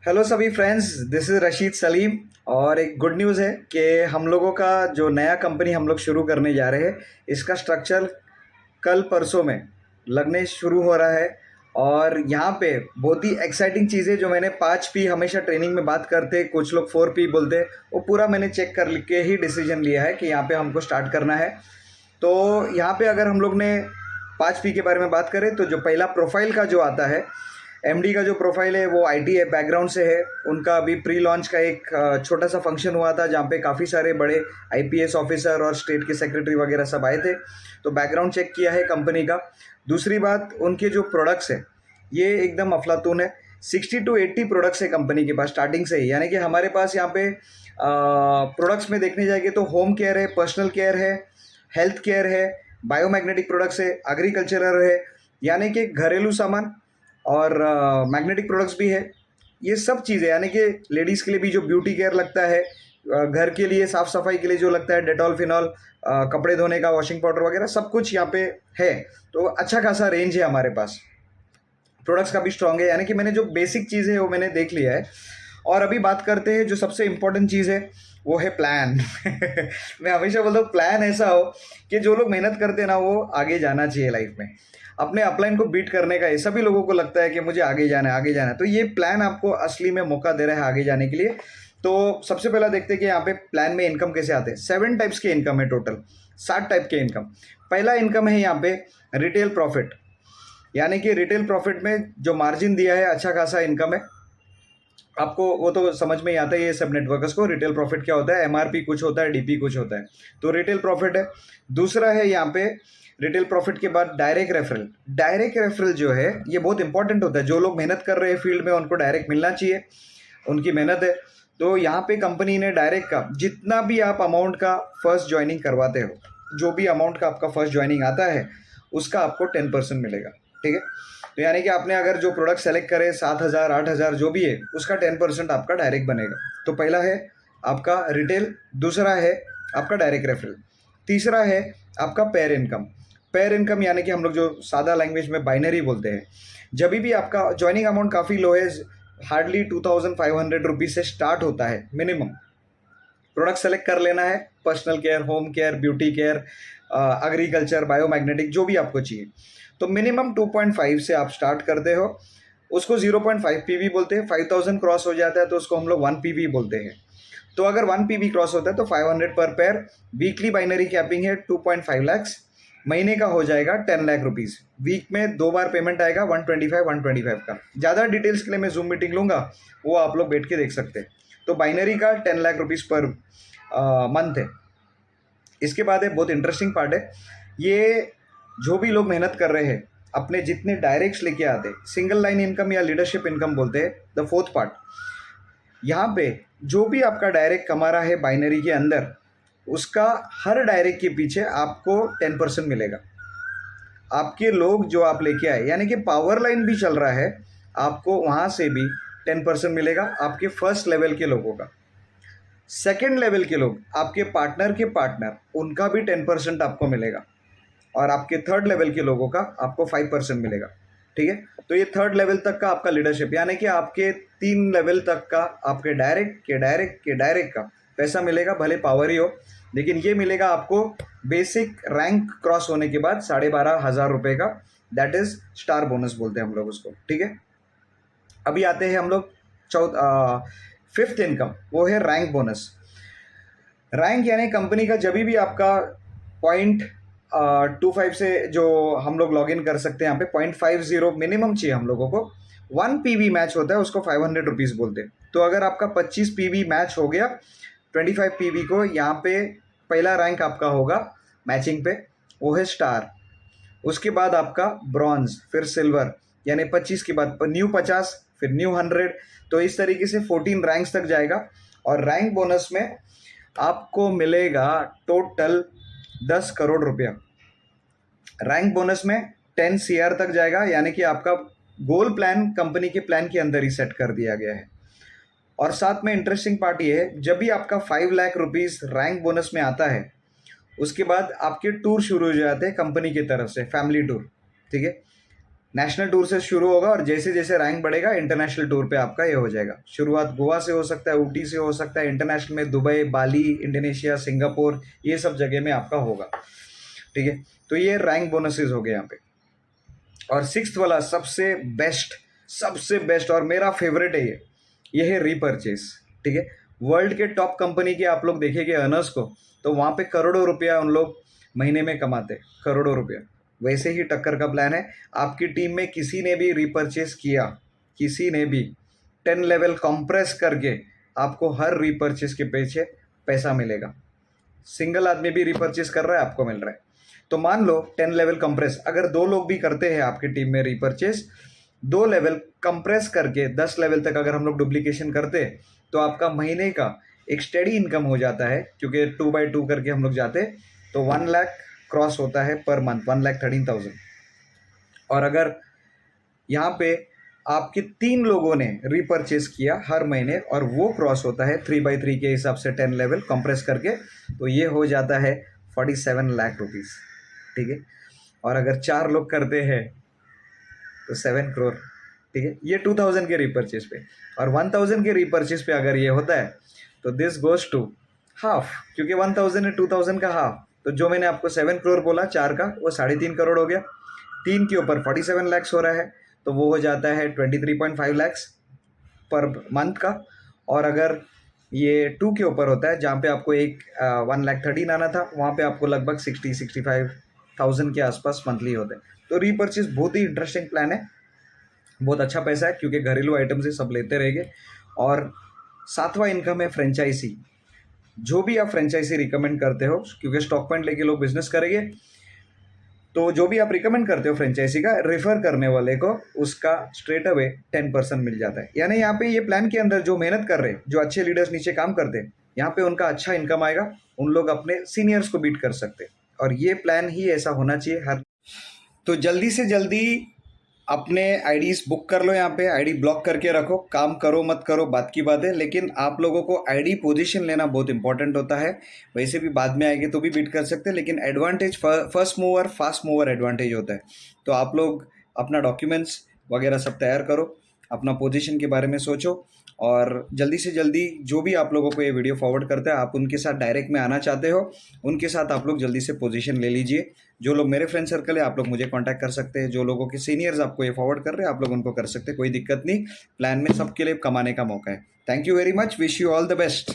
Hello सभी friends, this is Rashid Salim. और एक गुड न्यूज़ है कि हम लोगों का जो नया कंपनी हम लोग शुरू करने जा रहे हैं, इसका स्ट्रक्चर कल परसों में लगने शुरू हो रहा है। और यहाँ पे बहुत ही एक्साइटिंग चीज़ें जो मैंने 5P हमेशा ट्रेनिंग में बात करते, कुछ लोग 4P बोलते, वो पूरा मैंने चेक कर के ही डिसीजन लिया है कि यहाँ पे हमको स्टार्ट करना है। तो यहाँ पे अगर हम लोग ने 5P के बारे में बात करें तो जो पहला प्रोफाइल का जो आता है, एमडी का जो प्रोफाइल है वो आईटी है, बैकग्राउंड से है। उनका अभी प्री लॉन्च का एक छोटा सा फंक्शन हुआ था जहाँ पे काफ़ी सारे बड़े आईपीएस ऑफिसर और स्टेट के सेक्रेटरी वगैरह सब आए थे। तो बैकग्राउंड चेक किया है कंपनी का। दूसरी बात, उनके जो प्रोडक्ट्स है ये एकदम अफलातून है। 60 to 80 प्रोडक्ट्स है कंपनी के पास स्टार्टिंग से ही। यानी कि हमारे पास यहाँ पे प्रोडक्ट्स में देखने जाएंगे तो होम केयर है, पर्सनल केयर है, हेल्थ केयर है, बायोमैग्नेटिक प्रोडक्ट्स है, एग्रीकल्चरल है, यानी कि घरेलू सामान और मैग्नेटिक प्रोडक्ट्स भी है। ये सब चीज़ें यानी कि लेडीज़ के लिए भी जो ब्यूटी केयर लगता है, घर के लिए साफ़ सफाई के लिए जो लगता है, डेटॉल फिनॉल, कपड़े धोने का वॉशिंग पाउडर वगैरह सब कुछ यहाँ पे है। तो अच्छा खासा रेंज है हमारे पास। प्रोडक्ट्स का भी स्ट्रॉन्ग है, यानी कि मैंने जो बेसिक चीज़ है वो मैंने देख लिया है। और अभी बात करते हैं जो सबसे इम्पोर्टेंट चीज़ है, वो है प्लान। मैं हमेशा बोलता हूँ प्लान ऐसा हो कि जो लोग मेहनत करते हैं ना वो आगे जाना चाहिए लाइफ में। अपने अपलाइन को बीट करने का है। सभी लोगों को लगता है कि मुझे आगे जाना है, आगे जाना है। तो ये प्लान आपको असली में मौका दे रहा है आगे जाने के लिए। तो सबसे पहला देखते हैं कि यहाँ पे प्लान में इनकम कैसे आते हैं। 7 टाइप्स के इनकम है, टोटल 7 टाइप के इनकम। पहला इनकम है यहाँ पे रिटेल प्रॉफिट, यानी कि रिटेल प्रॉफिट में जो मार्जिन दिया है अच्छा खासा इनकम है। आपको वो तो समझ में ही आता है ये सब नेटवर्कर्स को, रिटेल प्रॉफिट क्या होता है। एमआरपी कुछ होता है, डीपी कुछ होता है, तो रिटेल प्रॉफिट है। दूसरा है यहाँ पे रिटेल प्रॉफिट के बाद डायरेक्ट रेफरल। डायरेक्ट रेफरल जो है ये बहुत इंपॉर्टेंट होता है। जो लोग मेहनत कर रहे हैं फील्ड में उनको डायरेक्ट मिलना चाहिए, उनकी मेहनत है। तो यहाँ पे कंपनी ने डायरेक्ट का जितना भी आप अमाउंट का फर्स्ट ज्वाइनिंग करवाते हो, जो भी अमाउंट का आपका फर्स्ट ज्वाइनिंग आता है उसका आपको 10% मिलेगा। ठीक है, तो यानी कि आपने अगर जो प्रोडक्ट सेलेक्ट करे 7,000 8,000 जो भी है उसका 10% आपका डायरेक्ट बनेगा। तो पहला है आपका रिटेल, दूसरा है आपका डायरेक्ट रेफरल, तीसरा है आपका पेयर इनकम। पेयर इनकम यानी कि हम लोग जो सादा लैंग्वेज में बाइनरी बोलते हैं। जब भी आपका ज्वाइनिंग अमाउंट काफ़ी लो है, हार्डली 2,500 रुपीज़ से स्टार्ट होता है मिनिमम। प्रोडक्ट सेलेक्ट कर लेना है, personal care, home care, beauty care, agriculture, biomagnetic, जो भी आपको चाहिए। तो मिनिमम 2.5 से आप स्टार्ट करते हो। उसको 0.5 पीवी बोलते हैं। 5,000 क्रॉस हो जाता है तो उसको हम लोग 1 पीवी बोलते हैं। तो अगर 1 पीवी क्रॉस होता है तो 500 पर पेयर। वीकली बाइनरी कैपिंग है 2.5 लैक्स। महीने का हो जाएगा 10 लाख रुपीज़। वीक में 2 बार पेमेंट आएगा 125 का। ज़्यादा डिटेल्स के लिए मैं जूम मीटिंग लूँगा, वो आप लोग बैठ के देख सकते हैं। तो बाइनरी का 10 लाख रुपीज़ पर मंथ है। इसके बाद है बहुत इंटरेस्टिंग पार्ट है, ये जो भी लोग मेहनत कर रहे हैं अपने जितने डायरेक्ट्स लेके आते, सिंगल लाइन इनकम या लीडरशिप इनकम बोलते हैं, द फोर्थ पार्ट। यहाँ पे जो भी आपका डायरेक्ट कमा रहा है बाइनरी के अंदर, उसका हर डायरेक्ट के पीछे आपको 10% मिलेगा। आपके लोग जो आप लेके आए, यानी कि पावर लाइन भी चल रहा है, आपको वहाँ से भी 10% मिलेगा आपके फर्स्ट लेवल के लोगों का। सेकेंड लेवल के लोग, आपके पार्टनर के पार्टनर, उनका भी 10% आपको मिलेगा। और आपके थर्ड लेवल के लोगों का आपको 5% मिलेगा। ठीक है, तो ये थर्ड लेवल तक का आपका लीडरशिप, यानी कि आपके 3 लेवल तक का आपके डायरेक्ट का पैसा मिलेगा। भले पावर ही हो, लेकिन ये मिलेगा आपको बेसिक रैंक क्रॉस होने के बाद 12,500 रुपये का। दैट इज स्टार बोनस बोलते हैं हम लोग उसको। ठीक है, अभी आते हैं हम लोग फिफ्थ इनकम, वो है रैंक बोनस। रैंक यानी कंपनी का जब भी आपका 0.25 से जो हम लोग लॉग इन कर सकते हैं, यहाँ पे 0.50 मिनिमम चाहिए हम लोगों को। 1 पीवी मैच होता है, उसको 500 रुपीज़ बोलते हैं। तो अगर आपका 25 पीवी मैच हो गया 25 पीवी को, यहाँ पे पहला रैंक आपका होगा मैचिंग पे, वो है स्टार। उसके बाद आपका ब्रॉन्ज, फिर सिल्वर, यानी 25 के बाद न्यू 50, फिर न्यू 100। तो इस तरीके से 14 रैंक्स तक जाएगा। और रैंक बोनस में आपको मिलेगा टोटल 10 करोड़ रुपया। रैंक बोनस में 10 CR तक जाएगा, यानी कि आपका गोल प्लान कंपनी के प्लान के अंदर ही सेट कर दिया गया है। और साथ में इंटरेस्टिंग पार्ट ये है, जब भी आपका 5 लाख रुपीज़ रैंक बोनस में आता है, उसके बाद आपके टूर शुरू हो जाते हैं कंपनी की तरफ से, फैमिली टूर। ठीक है, नेशनल टूर से शुरू होगा और जैसे जैसे रैंक बढ़ेगा इंटरनेशनल टूर पे आपका ये हो जाएगा। शुरुआत गोवा से हो सकता है, ऊटी से हो सकता है, इंटरनेशनल में दुबई, बाली, इंडोनेशिया, सिंगापुर, ये सब जगह में आपका होगा। ठीक है, तो ये रैंक बोनसेस हो गए यहाँ पे। और सिक्स्थ वाला सबसे बेस्ट और मेरा फेवरेट है ये है रीपरचेस। ठीक है, वर्ल्ड के टॉप कंपनी के आप लोग देखेंगे अर्नर्स को, तो वहाँ पे करोड़ों रुपया उन लोग महीने में कमाते, करोड़ों रुपया। वैसे ही टक्कर का प्लान है, आपकी टीम में किसी ने भी रीपरचेस किया, किसी ने भी 10 लेवल कंप्रेस करके, आपको हर रीपरचेस के पीछे पैसा मिलेगा। सिंगल आदमी भी रिपर्चेस कर रहा है, आपको मिल रहा है। तो मान लो 10 लेवल कंप्रेस अगर 2 लोग भी करते हैं आपकी टीम में रिपर्चेस, 2 लेवल कंप्रेस करके 10 लेवल तक अगर हम लोग डुप्लीकेशन करते, तो आपका महीने का एक स्टेडी इनकम हो जाता है, क्योंकि 2x2 करके हम लोग जाते, तो 1 लाख क्रॉस होता है पर मंथ, 1,13,000। और अगर यहाँ पे आपके 3 लोगों ने रीपरचेस किया हर महीने और वो क्रॉस होता है 3x3 के हिसाब से 10 लेवल कंप्रेस करके, तो ये हो जाता है 47 लाख रुपीज़। ठीक है, और अगर 4 लोग करते हैं तो 7 करोड़। ठीक है, ये 2000 के रीपरचेस पे, और 1000 के रीपरचेस पे अगर ये होता है तो दिस गोज टू हाफ, क्योंकि 1000 है 2000 का हाफ, तो जो मैंने आपको 7 करोड़ बोला 4 का, वो 3.5 करोड़ हो गया। 3 के ऊपर 47 लैक्स हो रहा है, तो वो हो जाता है 23.5 लैक्स पर मंथ का। और अगर ये 2 के ऊपर होता है, जहाँ पे आपको 1,13,000 आना था, वहाँ पे आपको लगभग 60-65,000 के आसपास मंथली होते हैं। तो रीपरचेज बहुत ही इंटरेस्टिंग प्लान है, बहुत अच्छा पैसा है, क्योंकि घरेलू आइटम से सब लेते रहेंगे। और 7वां इनकम है फ्रेंचाइजी। जो भी आप फ्रेंचाइजी रिकमेंड करते हो, क्योंकि स्टॉक पॉइंट लेके लोग बिजनेस करेंगे, तो जो भी आप रिकमेंड करते हो फ्रेंचाइजी का, रेफर करने वाले को उसका स्ट्रेट अवे 10% मिल जाता है। यानी यहाँ पे ये प्लान के अंदर जो मेहनत कर रहे हैं, जो अच्छे लीडर्स नीचे काम करते हैं, यहाँ पे उनका अच्छा इनकम आएगा, उन लोग अपने सीनियर्स को बीट कर सकते हैं। और ये प्लान ही ऐसा होना चाहिए हर। तो जल्दी से जल्दी अपने आईडीज बुक कर लो, यहाँ पे आईडी ब्लॉक करके रखो। काम करो मत करो बात की बात है, लेकिन आप लोगों को आईडी पोजीशन लेना बहुत इंपॉर्टेंट होता है। वैसे भी बाद में आएंगे तो भी बीट कर सकते हैं, लेकिन advantage first mover fast mover advantage होता है। तो आप लोग अपना डॉक्यूमेंट्स वगैरह सब तैयार करो, अपना पोजीशन के बारे में सोचो, और जल्दी से जल्दी जो भी आप लोगों को ये वीडियो फॉरवर्ड करता है, आप उनके साथ डायरेक्ट में आना चाहते हो, उनके साथ आप लोग जल्दी से पोजीशन ले लीजिए। जो लोग मेरे फ्रेंड सर्कल है, आप लोग मुझे कांटेक्ट कर सकते हैं। जो लोगों के सीनियर्स आपको ये फॉरवर्ड कर रहे हैं, आप लोग उनको कर सकते हैं, कोई दिक्कत नहीं। प्लान में सबके लिए कमाने का मौका है। Thank you very much, wish you all the best.